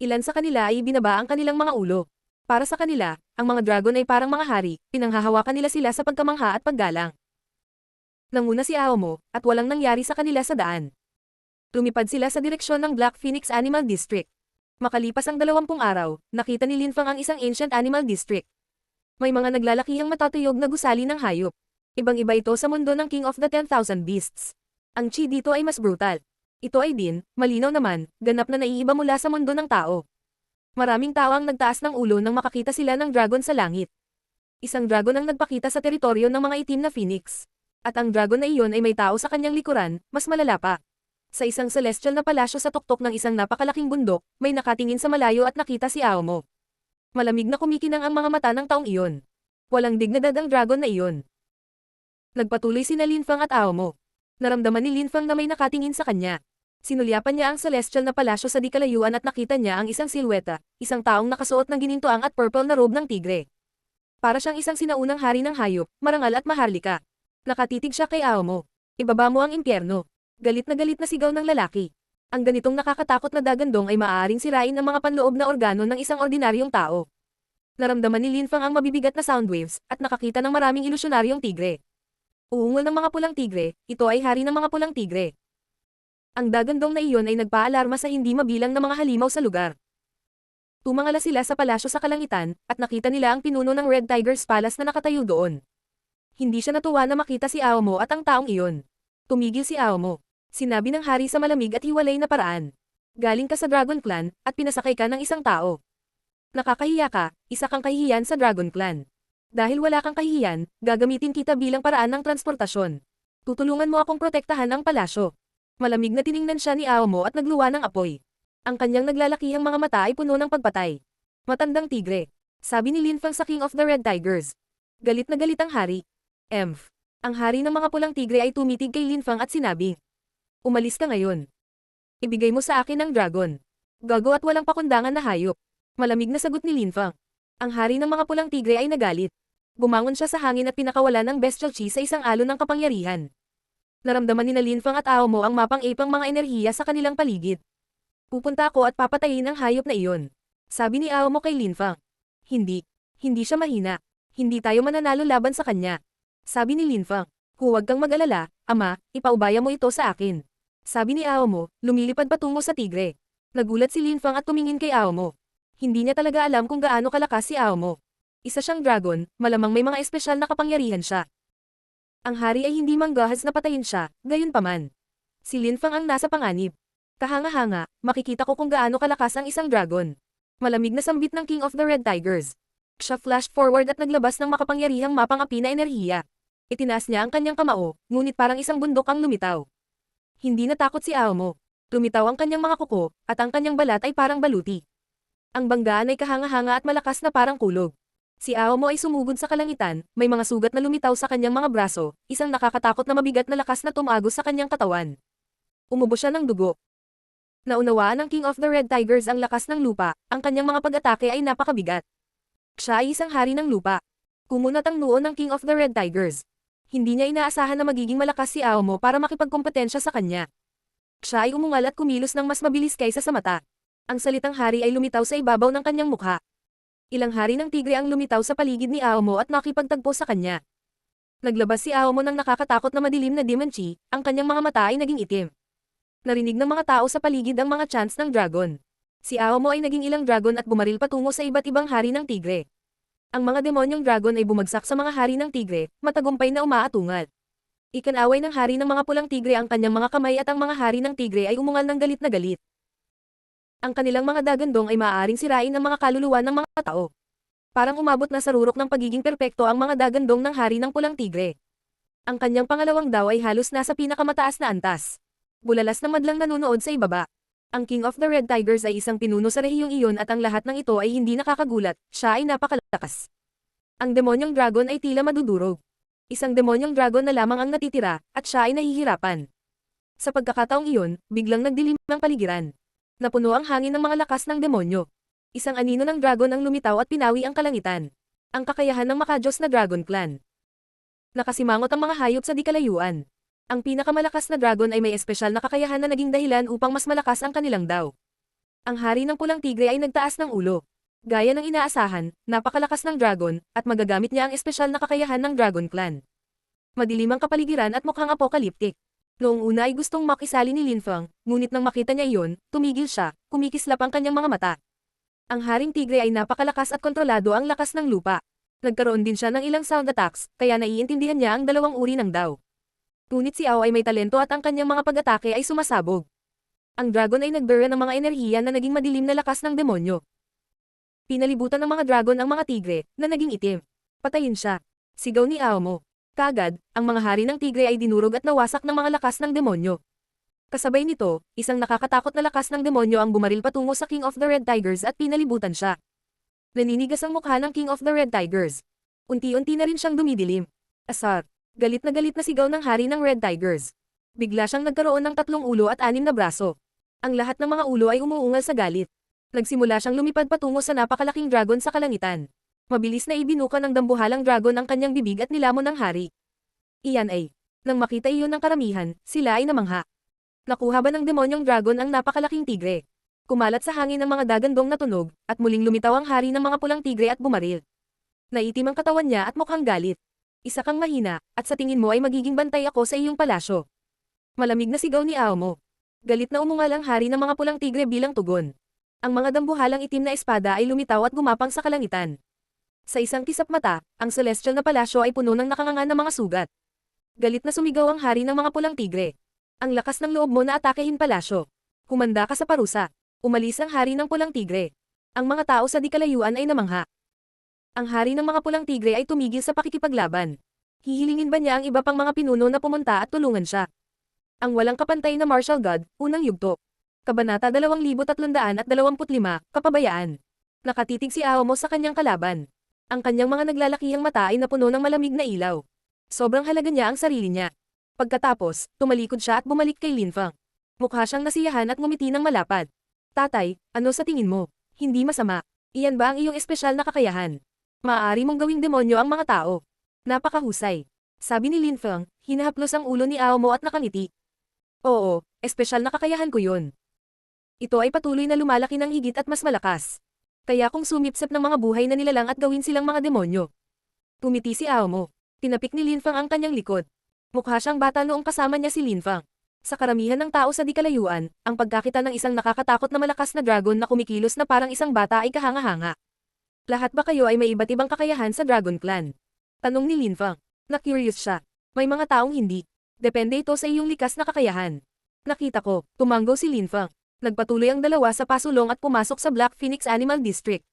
Ilan sa kanila ay ibinaba ang kanilang mga ulo. Para sa kanila, ang mga dragon ay parang mga hari, pinanghahawakan nila sila sa pagkamangha at paggalang. Nanguna si Aomo, at walang nangyari sa kanila sa daan. Lumipad sila sa direksyon ng Black Phoenix Animal District. Makalipas ang 20 araw, nakita ni Linfang ang isang ancient animal district. May mga naglalakihang matatuyog na gusali ng hayop. Ibang-iba ito sa mundo ng King of the 10,000 Beasts. Ang chi dito ay mas brutal. Ito ay din, malinaw naman, ganap na naiiba mula sa mundo ng tao. Maraming tao ang nagtaas ng ulo nang makakita sila ng dragon sa langit. Isang dragon ang nagpakita sa teritoryo ng mga itim na phoenix. At ang dragon na iyon ay may tao sa kanyang likuran, mas malala pa. Sa isang celestial na palasyo sa tuktok ng isang napakalaking bundok, may nakatingin sa malayo at nakita si Aomo. Malamig na kumikinang ang mga mata ng taong iyon. Walang dignidad ang dragon na iyon. Nagpatuloy sina Linfang at Aomo. Naramdaman ni Linfang na may nakatingin sa kanya. Sinulyapan niya ang celestial na palasyo sa di kalayuan at nakita niya ang isang silweta, isang taong nakasuot ng ginintoang at purple na robe ng tigre. Para siyang isang sinaunang hari ng hayop, marangal at maharlika. Nakatitig siya kay Aomo. Ibaba mo ang impyerno. Galit na sigaw ng lalaki. Ang ganitong nakakatakot na dagandong ay maaaring sirain ang mga panloob na organo ng isang ordinaryong tao. Naramdaman ni Linfang ang mabibigat na sound waves, at nakakita ng maraming ilusyonaryong tigre. Uungol ng mga pulang tigre, ito ay hari ng mga pulang tigre. Ang dagandong na iyon ay nagpaalarma sa hindi mabilang na mga halimaw sa lugar. Tumangala sila sa palasyo sa kalangitan, at nakita nila ang pinuno ng Red Tiger's Palace na nakatayo doon. Hindi siya natuwa na makita si Aomo at ang taong iyon. Tumigil si Aomo. Sinabi ng hari sa malamig at hiwalay na paraan. Galing ka sa Dragon Clan, at pinasakay ka ng isang tao. Nakakahiya ka, isa kang kahihiyan sa Dragon Clan. Dahil wala kang kahihiyan, gagamitin kita bilang paraan ng transportasyon. Tutulungan mo akong protektahan ang palasyo. Malamig na tiningnan siya ni Aomo at nagluwa ng apoy. Ang kanyang naglalakihang mga mata ay puno ng pagpatay. Matandang tigre. Sabi ni Linfang sa King of the Red Tigers. Galit na galit ang hari. Emph. Ang hari ng mga pulang tigre ay tumitig kay Linfang at sinabi. Umalis ka ngayon. Ibigay mo sa akin ang dragon. Gago at walang pakundangan na hayop. Malamig na sagot ni Linfang. Ang hari ng mga pulang tigre ay nagalit. Bumangon siya sa hangin at pinakawalan ng bestial chi sa isang alon ng kapangyarihan. Naramdaman ni Linfang at Aomo ang mapang-ipang mga enerhiya sa kanilang paligid. Pupunta ako at papatayin ang hayop na iyon. Sabi ni Aomo kay Linfang. Hindi. Hindi siya mahina. Hindi tayo mananalo laban sa kanya. Sabi ni Linfang. Huwag kang mag-alala, ama, ipaubaya mo ito sa akin. Sabi ni Aomo, lumilipad patungo sa tigre. Nagulat si Linfang at tumingin kay Aomo. Hindi niya talaga alam kung gaano kalakas si Aomo. Isa siyang dragon, malamang may mga espesyal na kapangyarihan siya. Ang hari ay hindi manggahas na patayin siya, gayunpaman. Si Linfang ang nasa panganib. Kahanga-hanga, makikita ko kung gaano kalakas ang isang dragon. Malamig na sambit ng King of the Red Tigers. Siya flash forward at naglabas ng makapangyarihang mapang-api na enerhiya. Itinaas niya ang kanyang kamao, ngunit parang isang bundok ang lumitaw. Hindi natakot si Aomo. Lumitaw ang kanyang mga kuko, at ang kanyang balat ay parang baluti. Ang banggaan ay kahanga-hanga at malakas na parang kulog. Si Aomo ay sumugod sa kalangitan, may mga sugat na lumitaw sa kanyang mga braso, isang nakakatakot na mabigat na lakas na tumagos sa kanyang katawan. Umubo siya ng dugo. Naunawaan ng King of the Red Tigers ang lakas ng lupa, ang kanyang mga pag-atake ay napakabigat. Siya ay isang hari ng lupa. Kumunat ang noo ng King of the Red Tigers. Hindi niya inaasahan na magiging malakas si Aomo para makipagkompetensya sa kanya. Siya ay umungal at kumilos ng mas mabilis kaysa sa mata. Ang salitang hari ay lumitaw sa ibabaw ng kanyang mukha. Ilang hari ng tigre ang lumitaw sa paligid ni Aomo at nakipagtagpo sa kanya. Naglabas si Aomo ng nakakatakot na madilim na demon chi, ang kanyang mga mata ay naging itim. Narinig ng mga tao sa paligid ang mga chants ng dragon. Si Aomo ay naging ilang dragon at bumaril patungo sa iba't ibang hari ng tigre. Ang mga demonyong dragon ay bumagsak sa mga hari ng tigre, matagumpay na umaatungal. Ikanaway ng hari ng mga pulang tigre ang kanyang mga kamay at ang mga hari ng tigre ay umungal ng galit na galit. Ang kanilang mga dagandong ay maaaring sirain ang mga kaluluwa ng mga tao. Parang umabot na sa rurok ng pagiging perpekto ang mga dagandong ng hari ng pulang tigre. Ang kanyang pangalawang daw ay halos nasa pinakamataas na antas. Bulalas na madlang nanunood sa ibaba. Ang King of the Red Tigers ay isang pinuno sa rehiyong iyon at ang lahat ng ito ay hindi nakakagulat, siya ay napakalakas. Ang demonyong dragon ay tila madudurog. Isang demonyong dragon na lamang ang natitira, at siya ay nahihirapan. Sa pagkakataong iyon, biglang nagdilim ang paligiran. Napuno ang hangin ng mga lakas ng demonyo. Isang anino ng dragon ang lumitaw at pinawi ang kalangitan. Ang kakayahan ng makajos na Dragon Clan. Nakasimangot ang mga hayop sa di kalayuan. Ang pinakamalakas na dragon ay may espesyal na kakayahan na naging dahilan upang mas malakas ang kanilang daw. Ang hari ng pulang tigre ay nagtaas ng ulo. Gaya ng inaasahan, napakalakas ng dragon, at magagamit niya ang espesyal na kakayahan ng Dragon Clan. Madilim ang kapaligiran at mukhang apokaliptik. Noong una ay gustong makisali ni Lin Feng, ngunit nang makita niya iyon, tumigil siya, kumikislap ang kanyang mga mata. Ang haring tigre ay napakalakas at kontrolado ang lakas ng lupa. Nagkaroon din siya ng ilang sound attacks, kaya naiintindihan niya ang dalawang uri ng daw. Ngunit si Ao ay may talento at ang kanyang mga pag-atake ay sumasabog. Ang dragon ay nagbura ng mga enerhiya na naging madilim na lakas ng demonyo. Pinalibutan ng mga dragon ang mga tigre, na naging itim. Patayin siya. Sigaw ni Aomo. Kaagad, ang mga hari ng tigre ay dinurog at nawasak ng mga lakas ng demonyo. Kasabay nito, isang nakakatakot na lakas ng demonyo ang bumaril patungo sa King of the Red Tigers at pinalibutan siya. Naninigas ang mukha ng King of the Red Tigers. Unti-unti na rin siyang dumidilim. Asar. Galit na sigaw ng hari ng Red Tigers. Bigla siyang nagkaroon ng 3 ulo at 6 na braso. Ang lahat ng mga ulo ay umuungal sa galit. Nagsimula siyang lumipad patungo sa napakalaking dragon sa kalangitan. Mabilis na ibinuka ng dambuhalang dragon ang kanyang bibig at nilamon ng hari. Iyan ay. Nang makita iyon ng karamihan, sila ay namangha. Nakuha ba ng demonyong dragon ang napakalaking tigre? Kumalat sa hangin ang mga dagandong na tunog, at muling lumitaw ang hari ng mga pulang tigre at bumaril. Naitim ang katawan niya at mukhang galit. Isa kang mahina, at sa tingin mo ay magiging bantay ako sa iyong palasyo. Malamig na sigaw ni Aomo. Galit na umungal ang hari ng mga pulang tigre bilang tugon. Ang mga dambuhalang itim na espada ay lumitaw at gumapang sa kalangitan. Sa isang kisap mata, ang celestial na palasyo ay puno ng nakangangan na mga sugat. Galit na sumigaw ang hari ng mga pulang tigre. Ang lakas ng loob mo na atakehin palasyo. Kumanda ka sa parusa. Umalis ang hari ng pulang tigre. Ang mga tao sa di kalayuan ay namangha. Ang hari ng mga pulang tigre ay tumigil sa pakikipaglaban. Hihilingin ba niya ang iba pang mga pinuno na pumunta at tulungan siya? Ang walang kapantay na martial god, unang yugto. Kabanata 2325, Kapabayaan. Nakatitig si Aomo sa kanyang kalaban. Ang kanyang mga naglalakihang mata ay napuno ng malamig na ilaw. Sobrang halaga niya ang sarili niya. Pagkatapos, tumalikod siya at bumalik kay Lin Feng. Mukha siyang nasiyahan at ngumiti ng malapad. Tatay, ano sa tingin mo? Hindi masama. Iyan ba ang iyong espesyal na kakayahan? Maaari mong gawing demonyo ang mga tao. Napakahusay. Sabi ni Lin Feng, hinahaplos ang ulo ni Aomo at nakangiti. Oo, espesyal na kakayahan ko yun. Ito ay patuloy na lumalaki ng higit at mas malakas. Kaya kung sumipsip ng mga buhay na nilalang at gawin silang mga demonyo. Tumiti si Aomo. Tinapik ni Lin Feng ang kanyang likod. Mukha siyang bata noong kasama niya si Lin Feng. Sa karamihan ng tao sa di kalayuan, ang pagkakita ng isang nakakatakot na malakas na dragon na kumikilos na parang isang bata ay kahanga-hanga. Lahat ba kayo ay may iba't ibang kakayahan sa Dragon Clan? Tanong ni Lin Feng. Na-curious siya. May mga taong hindi. Depende ito sa iyong likas na kakayahan. Nakita ko, tumanggo si Lin Feng. Nagpatuloy ang dalawa sa pasulong at pumasok sa Black Phoenix Animal District.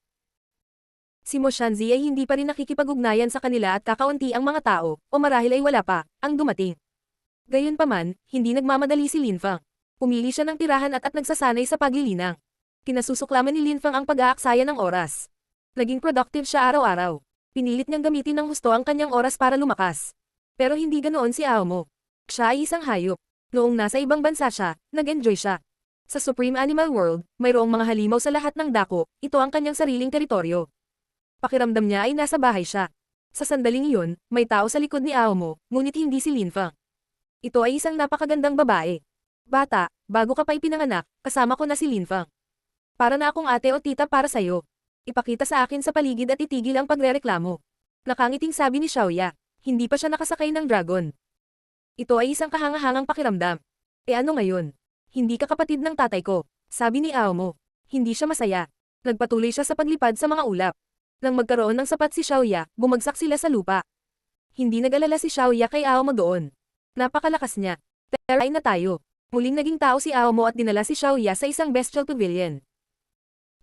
Si Mo Shanzi ay hindi pa rin nakikipag-ugnayan sa kanila at kakaunti ang mga tao, o marahil ay wala pa, ang dumating. Gayunpaman, hindi nagmamadali si Lin Feng. Pumili siya ng tirahan at nagsasanay sa paglilinang. Kinasusuklaman ni Lin Feng ang pag-aaksaya ng oras. Naging productive siya araw-araw. Pinilit niyang gamitin ng husto ang kanyang oras para lumakas. Pero hindi ganoon si Aomo. Siya ay isang hayop. Noong nasa ibang bansa siya, nag-enjoy siya. Sa Supreme Animal World, mayroong mga halimaw sa lahat ng dako, ito ang kanyang sariling teritoryo. Pakiramdam niya ay nasa bahay siya. Sa sandaling iyon, may tao sa likod ni Aomo, ngunit hindi si Lin Feng. Ito ay isang napakagandang babae. Bata, bago ka pa ipinanganak, kasama ko na si Lin Feng. Para na akong ate o tita para sa'yo. Ipakita sa akin sa paligid at itigil ang pagrereklamo. Nakangiting sabi ni Xiaoya. Hindi pa siya nakasakay ng dragon. Ito ay isang kahangahangang pakiramdam. E ano ngayon? Hindi ka kapatid ng tatay ko, sabi ni Aomo. Hindi siya masaya. Nagpatuloy siya sa paglipad sa mga ulap. Nang magkaroon ng sapat si Xiaoya, bumagsak sila sa lupa. Hindi nag-alala si Xiaoya kay Aomo doon. Napakalakas niya. Teray na tayo. Muling naging tao si Aomo at dinala si Xiaoya sa isang bestial pavilion.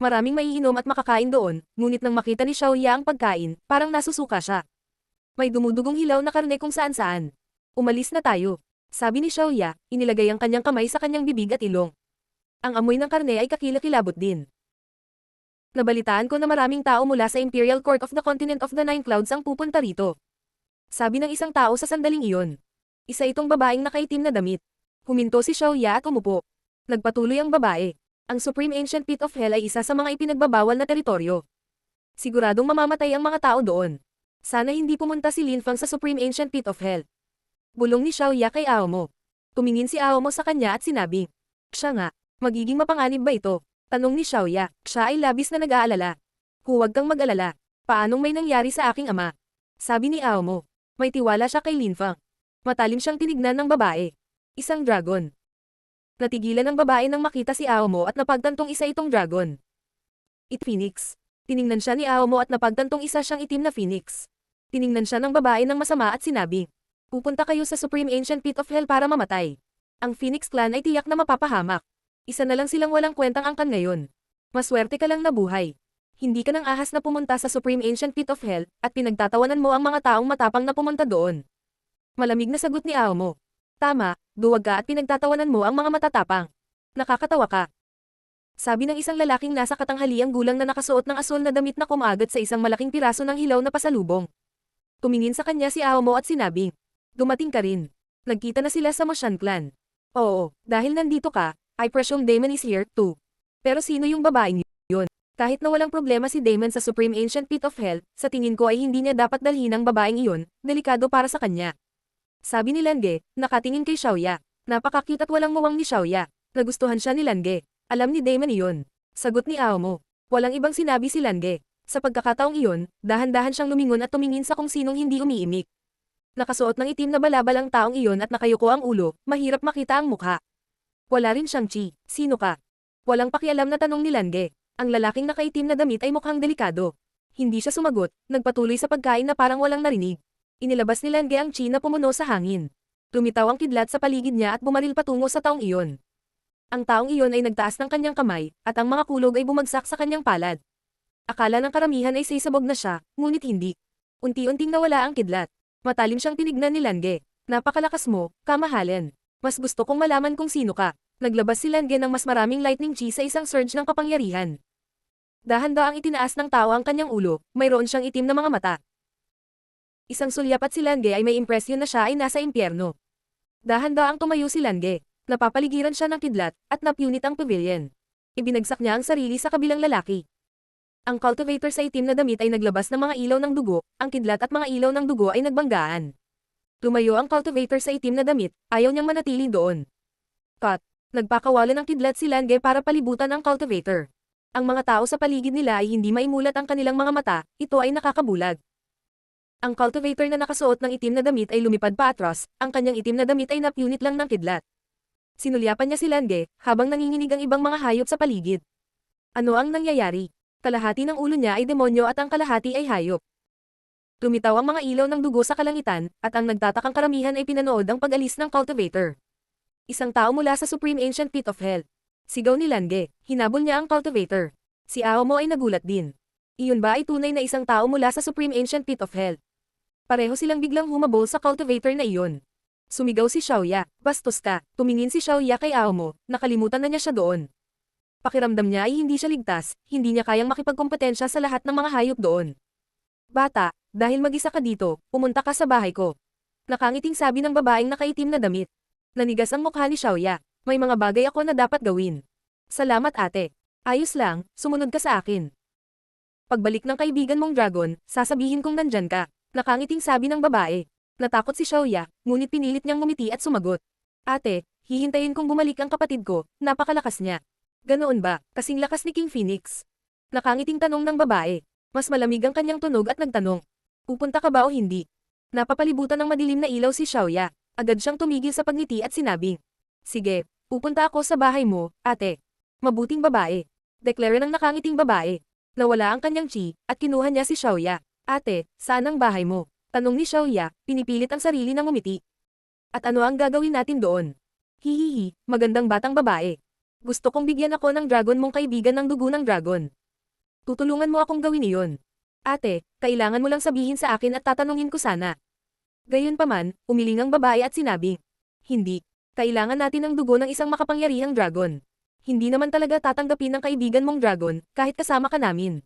Maraming maiinom at makakain doon, ngunit nang makita ni Xiaoya ang pagkain, parang nasusuka siya. May dumudugong hilaw na karne kung saan-saan. Umalis na tayo. Sabi ni Xiaoya, inilagay ang kanyang kamay sa kanyang bibig at ilong. Ang amoy ng karne ay kakilakilabot din. Nabalitaan ko na maraming tao mula sa Imperial Court of the Continent of the Nine Clouds ang pupunta rito. Sabi ng isang tao sa sandaling iyon. Isa itong babaeng nakaitim na damit. Huminto si Xiaoya at umupo. Nagpatuloy ang babae. Ang Supreme Ancient Pit of Hell ay isa sa mga ipinagbabawal na teritoryo. Siguradong mamamatay ang mga tao doon. Sana hindi pumunta si Lin Feng sa Supreme Ancient Pit of Hell. Bulong ni Xiaoya kay Aomo. Tumingin si Aomo sa kanya at sinabi, "Siya nga, magiging mapanganib ba ito?" Tanong ni Xiaoya. Siya ay labis na nag-aalala. "Huwag kang mag-alala. Paanong may nangyari sa aking ama?" Sabi ni Aomo. May tiwala siya kay Lin Feng. Matalim siyang tinignan ng babae. Isang dragon. Natigilan ang babae nang makita si Aomo at napagtantong isa itong dragon. Phoenix. Tiningnan siya ni Aomo at napagtantong isa siyang itim na phoenix. Tiningnan siya ng babae ng masama at sinabi, "Pupunta kayo sa Supreme Ancient Pit of Hell para mamatay." Ang Phoenix Clan ay tiyak na mapapahamak. Isa na lang silang walang kwentang angkan ngayon. Maswerte ka lang na buhay. Hindi ka nang ahas na pumunta sa Supreme Ancient Pit of Hell, at pinagtatawanan mo ang mga taong matapang na pumunta doon. Malamig na sagot ni Aomo. Tama, duwag ka at pinagtatawanan mo ang mga matatapang. Nakakatawa ka. Sabi ng isang lalaking nasa katanghaliang gulang na nakasuot ng asul na damit na kumagat sa isang malaking piraso ng hilaw na pasalubong. Tumingin sa kanya si Aomo at sinabi, "Dumating ka rin. Nagkita na sila sa Moshan Clan." "Oo, dahil nandito ka, I presume Damon is here too." Pero sino yung babaeng yun? Kahit na walang problema si Damon sa Supreme Ancient Pit of Hell, sa tingin ko ay hindi niya dapat dalhin ang babaeng iyon, delikado para sa kanya. Sabi ni Lange, nakatingin kay Xiaoya. Napakakit at walang muwang ni Xiaoya. Nagustuhan siya ni Lange. Alam ni Damon iyon. Sagot ni Aomo. Walang ibang sinabi si Lange. Sa pagkakataong iyon, dahan-dahan siyang lumingon at tumingin sa kung sinong hindi umiimik. Nakasuot ng itim na balabal ang taong iyon at nakayuko ang ulo, mahirap makita ang mukha. Wala rin siyang chi. Sino ka? Walang pakialam na tanong ni Lange. Ang lalaking nakaitim na damit ay mukhang delikado. Hindi siya sumagot, nagpatuloy sa pagkain na parang walang narinig. Inilabas ni Lange ang chi na pumuno sa hangin. Lumitaw ang kidlat sa paligid niya at bumaril patungo sa taong iyon. Ang taong iyon ay nagtaas ng kanyang kamay, at ang mga kulog ay bumagsak sa kanyang palad. Akala ng karamihan ay sisabog na siya, ngunit hindi. Unti-unting nawala ang kidlat. Matalim siyang tinignan ni Lange. Napakalakas mo, kamahalan. Mas gusto kong malaman kung sino ka. Naglabas si Lange ng mas maraming lightning chi sa isang surge ng kapangyarihan. Dahan-daang itinaas ng tao ang kanyang ulo, mayroon siyang itim na mga mata. Isang sulyap at si Lange ay may impresyon na siya ay nasa impyerno. Dahan-daang tumayo si Lange. Napapaligiran siya ng kidlat, at napunit ang pavilion. Ibinagsak niya ang sarili sa kabilang lalaki. Ang cultivator sa itim na damit ay naglabas ng mga ilaw ng dugo, ang kidlat at mga ilaw ng dugo ay nagbanggaan. Tumayo ang cultivator sa itim na damit, ayaw niyang manatili doon. Cut. Nagpakawalan ng kidlat si Lange para palibutan ang cultivator. Ang mga tao sa paligid nila ay hindi maimulat ang kanilang mga mata, ito ay nakakabulag. Ang cultivator na nakasuot ng itim na damit ay lumipad pa atras, ang kanyang itim na damit ay napunit lang ng kidlat. Sinulyapan niya si Lange, habang nanginginig ang ibang mga hayop sa paligid. Ano ang nangyayari? Kalahati ng ulo niya ay demonyo at ang kalahati ay hayop. Lumitaw ang mga ilaw ng dugo sa kalangitan, at ang nagtatakang karamihan ay pinanood ang pag-alis ng cultivator. Isang tao mula sa Supreme Ancient Pit of Hell. Sigaw ni Lange, hinabol niya ang cultivator. Si Aomo ay nagulat din. Iyon ba ay tunay na isang tao mula sa Supreme Ancient Pit of Hell? Pareho silang biglang humabol sa cultivator na iyon. Sumigaw si Xiaoya, bastos ka. Tumingin si Xiaoya kay Aomo, nakalimutan na niya siya doon. Pakiramdam niya ay hindi siya ligtas, hindi niya kayang makipagkompetensya sa lahat ng mga hayop doon. Bata, dahil mag-isa ka dito, pumunta ka sa bahay ko. Nakangiting sabi ng babaeng nakaitim na damit. Nanigas ang mukha ni Xiaoya. May mga bagay ako na dapat gawin. Salamat ate. Ayos lang, sumunod ka sa akin. Pagbalik ng kaibigan mong dragon, sasabihin kong nandyan ka. Nakangiting sabi ng babae. Natakot si Xiaoya, ngunit pinilit niyang ngumiti at sumagot. Ate, hihintayin kong bumalik ang kapatid ko, napakalakas niya. Ganoon ba, kasing lakas ni King Phoenix? Nakangiting tanong ng babae. Mas malamig ang kanyang tunog at nagtanong. Pupunta ka ba o hindi? Napapalibutan ng madilim na ilaw si Xiaoya. Agad siyang tumigil sa pagngiti at sinabi. Sige, pupunta ako sa bahay mo, ate. Mabuting babae. Deklare ng nakangiting babae. Nawala ang kanyang chi, at kinuha niya si Xiaoya. Ate, saan ang bahay mo? Tanong ni Xiaoya, pinipilit ang sarili ng ngumiti. At ano ang gagawin natin doon? Hihihi, magandang batang babae. Gusto kong bigyan ako ng dragon mong kaibigan ng dugo ng dragon. Tutulungan mo akong gawin iyon. Ate, kailangan mo lang sabihin sa akin at tatanungin ko sana. Gayunpaman, umiling ang babae at sinabi. Hindi, kailangan natin ng dugo ng isang makapangyarihang dragon. Hindi naman talaga tatanggapin ng kaibigan mong dragon, kahit kasama ka namin.